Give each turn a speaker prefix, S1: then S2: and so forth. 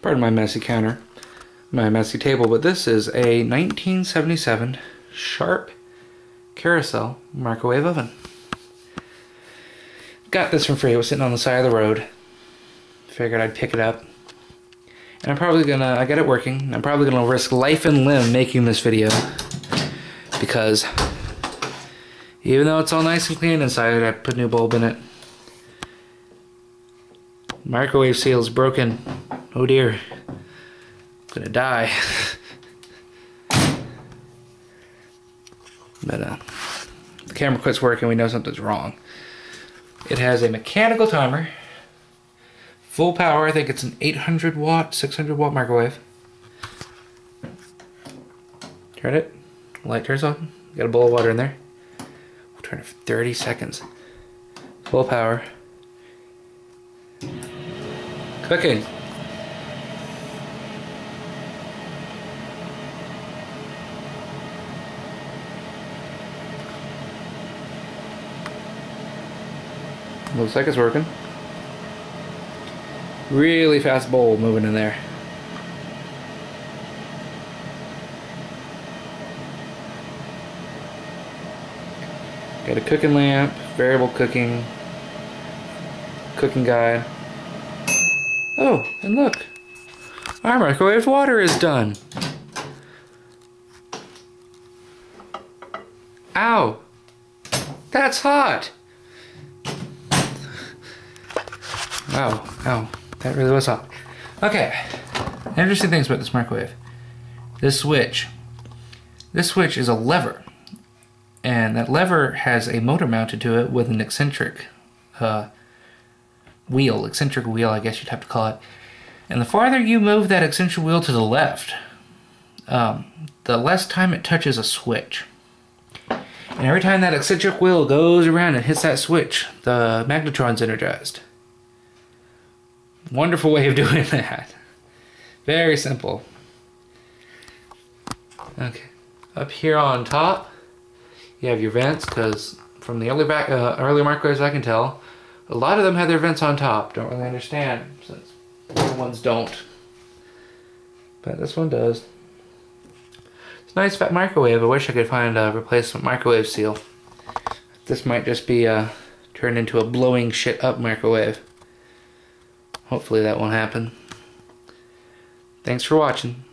S1: Pardon my messy counter, my messy table, but this is a 1977 Sharp carousel microwave oven. Got this for free. It was sitting on the side of the road. Figured I'd pick it up. And I got it working. I'm probably gonna risk life and limb making this video, because even though it's all nice and clean inside, I put a new bulb in it. Microwave seal is broken. Oh dear. I'm gonna die. But the camera quits working, we know something's wrong. It has a mechanical timer. Full power, I think it's an 800 watt, 600 watt microwave. Turn it. Light turns on. Got a bowl of water in there. We'll turn it for 30 seconds. Full power. Cooking. Looks like it's working. Really fast bowl moving in there. Got a cooking lamp, variable cooking guide. Oh, and look, our microwave water is done. Ow, that's hot. Ow, that really was hot. Okay, interesting things about this microwave. This switch is a lever, and that lever has a motor mounted to it with an eccentric wheel, I guess you'd have to call it. And the farther you move that eccentric wheel to the left, the less time it touches a switch. And every time that eccentric wheel goes around and hits that switch, the magnetron's energized. Wonderful way of doing that. Very simple. Okay, up here on top, you have your vents, because from the early microwaves I can tell, a lot of them have their vents on top. Don't really understand, since other ones don't. But this one does. It's a nice fat microwave. I wish I could find a replacement microwave seal. This might just be turned into a blowing shit up microwave. Hopefully that won't happen. Thanks for watching.